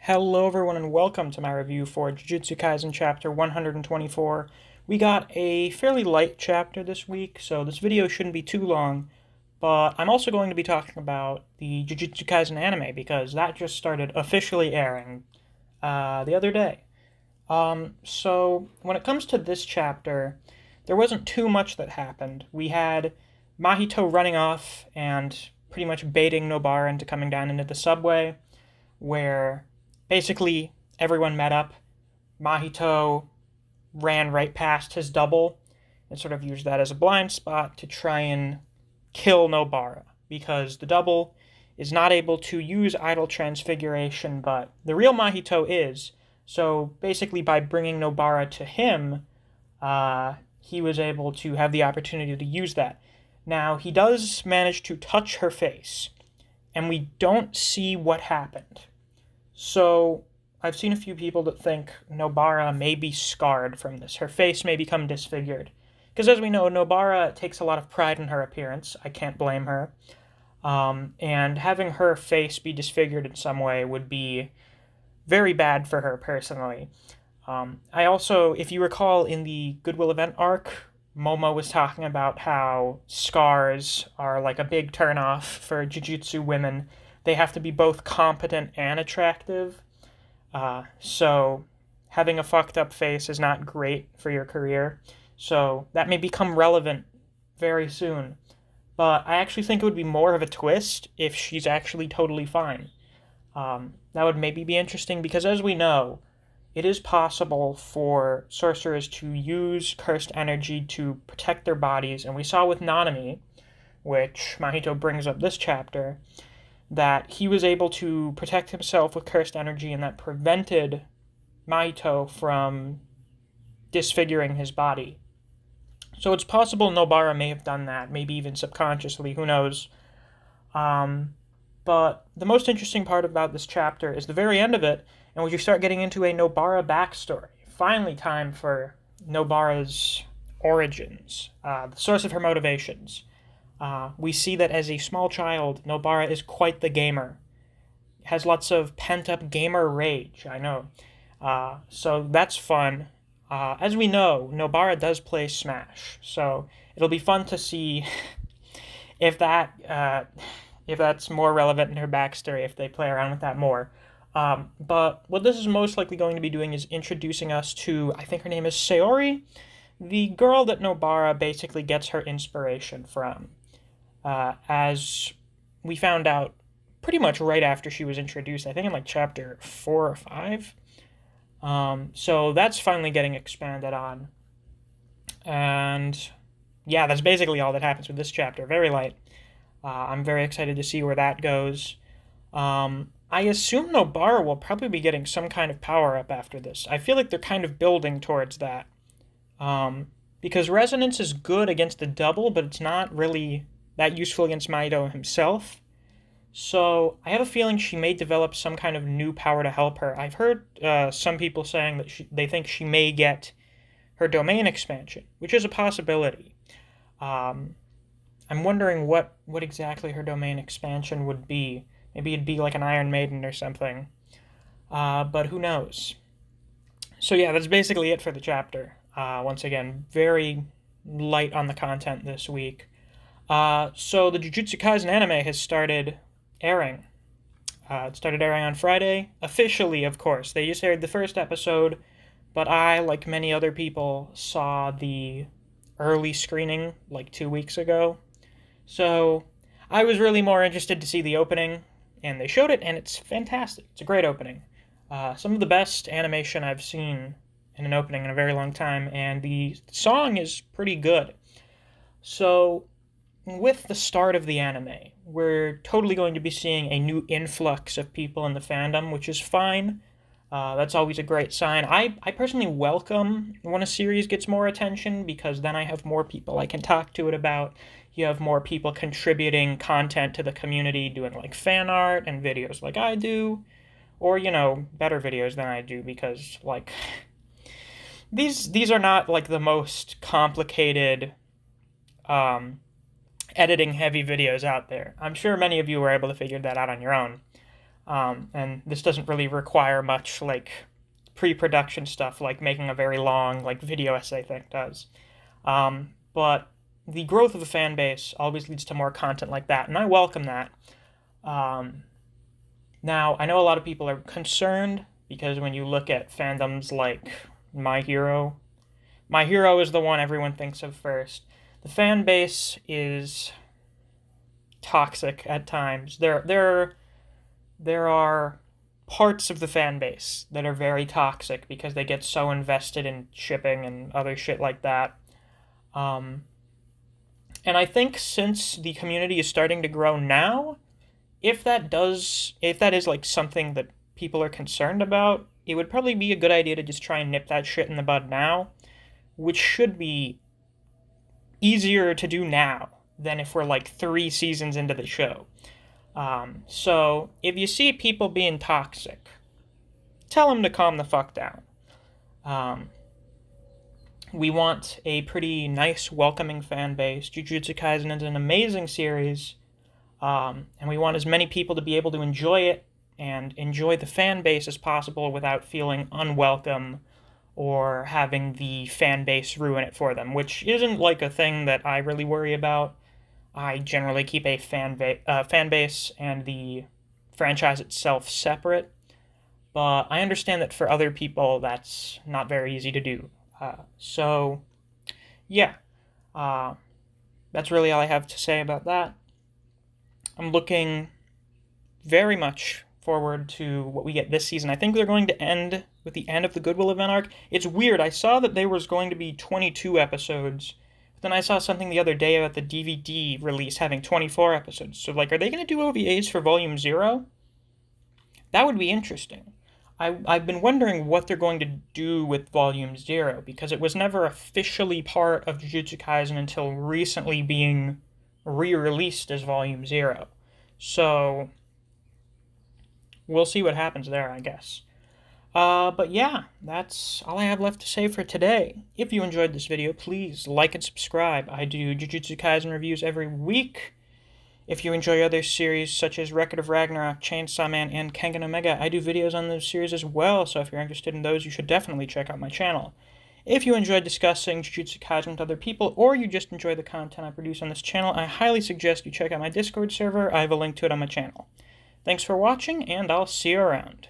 Hello everyone and welcome to my review for Jujutsu Kaisen chapter 124. We got a fairly light chapter this week, so this video shouldn't be too long, but I'm also going to be talking about the Jujutsu Kaisen anime because that just started officially airing the other day. So when it comes to this chapter, there wasn't too much that happened. We had Mahito running off and pretty much baiting Nobara into coming down into the subway, where basically everyone met up. Mahito ran right past his double and sort of used that as a blind spot to try and kill Nobara because the double is not able to use idle transfiguration, but the real Mahito is. So basically, by bringing Nobara to him, he was able to have the opportunity to use that. Now, he does manage to touch her face, and we don't see what happened. So, I've seen a few people that think Nobara may be scarred from this. Her face may become disfigured. Because as we know, Nobara takes a lot of pride in her appearance. I can't blame her. And having her face be disfigured in some way would be very bad for her personally. I also, if you recall in the Goodwill event arc, Momo was talking about how scars are like a big turnoff for Jujutsu women. They have to be both competent and attractive. So having a fucked up face is not great for your career. So that may become relevant very soon. But I actually think it would be more of a twist if she's actually totally fine. That would maybe be interesting because, as we know, it is possible for sorcerers to use cursed energy to protect their bodies. And we saw with Nanami, which Mahito brings up this chapter, that he was able to protect himself with cursed energy and that prevented Mahito from disfiguring his body. So it's possible Nobara may have done that, maybe even subconsciously, who knows. But the most interesting part about this chapter is the very end of it, and when you start getting into a Nobara backstory. Finally time for Nobara's origins, the source of her motivations. We see that as a small child, Nobara is quite the gamer. Has lots of pent-up gamer rage, I know. So that's fun. As we know, Nobara does play Smash, so it'll be fun to see if that's more relevant in her backstory, if they play around with that more. But what this is most likely going to be doing is introducing us to, I think her name is Sayori, the girl that Nobara basically gets her inspiration from. As we found out pretty much right after she was introduced, I think in like chapter 4 or 5. So that's finally getting expanded on. And yeah, that's basically all that happens with this chapter. Very light. I'm very excited to see where that goes. I assume Nobara will probably be getting some kind of power up after this. I feel like they're kind of building towards that. Because Resonance is good against the double, but it's not really that useful against Mahito himself. So I have a feeling she may develop some kind of new power to help her. I've heard some people saying that they think she may get her domain expansion, which is a possibility. I'm wondering what exactly her domain expansion would be. Maybe it'd be like an Iron Maiden or something. But who knows? So yeah, that's basically it for the chapter. Once again, very light on the content this week. So the Jujutsu Kaisen anime has started airing. It started airing on Friday. Officially, of course. They just aired the first episode, but I, like many other people, saw the early screening like 2 weeks ago. So I was really more interested to see the opening, and they showed it, and it's fantastic. It's a great opening. Some of the best animation I've seen in an opening in a very long time, and the song is pretty good. So with the start of the anime, we're totally going to be seeing a new influx of people in the fandom, which is fine. That's always a great sign. I personally welcome when a series gets more attention because then I have more people I can talk to it about. You have more people contributing content to the community, doing like fan art and videos like I do, or better videos than I do because like these are not like the most complicated editing heavy videos out there. I'm sure many of you were able to figure that out on your own. And this doesn't really require much, like, pre-production stuff, like making a very long, like, video essay thing does. But the growth of a fan base always leads to more content like that, and I welcome that. Now, I know a lot of people are concerned because when you look at fandoms like My Hero, My Hero is the one everyone thinks of first. The fan base is toxic at times. There are parts of the fan base that are very toxic because they get so invested in shipping and other shit like that. And I think since the community is starting to grow now, if that is like something that people are concerned about, it would probably be a good idea to just try and nip that shit in the bud now, which should be easier to do now than if we're like 3 seasons into the show. So if you see people being toxic, tell them to calm the fuck down. We want a pretty nice, welcoming fan base. Jujutsu Kaisen is an amazing series, and we want as many people to be able to enjoy it and enjoy the fan base as possible without feeling unwelcome or having the fan base ruin it for them, which isn't like a thing that I really worry about. I generally keep a fan base and the franchise itself separate, but I understand that for other people that's not very easy to do. So, yeah, that's really all I have to say about that. I'm looking very much forward to what we get this season. I think they're going to end with the end of the Goodwill event arc. It's weird. I saw that there was going to be 22 episodes. But then I saw something the other day about the DVD release having 24 episodes. So, like, are they going to do OVAs for Volume 0? That would be interesting. I've been wondering what they're going to do with Volume 0, because it was never officially part of Jujutsu Kaisen until recently being re-released as Volume 0. So, we'll see what happens there, I guess. But yeah, that's all I have left to say for today. If you enjoyed this video, please like and subscribe. I do Jujutsu Kaisen reviews every week. If you enjoy other series such as Record of Ragnarok, Chainsaw Man, and Kengan Omega, I do videos on those series as well, so if you're interested in those, you should definitely check out my channel. If you enjoyed discussing Jujutsu Kaisen with other people, or you just enjoy the content I produce on this channel, I highly suggest you check out my Discord server. I have a link to it on my channel. Thanks for watching, and I'll see you around.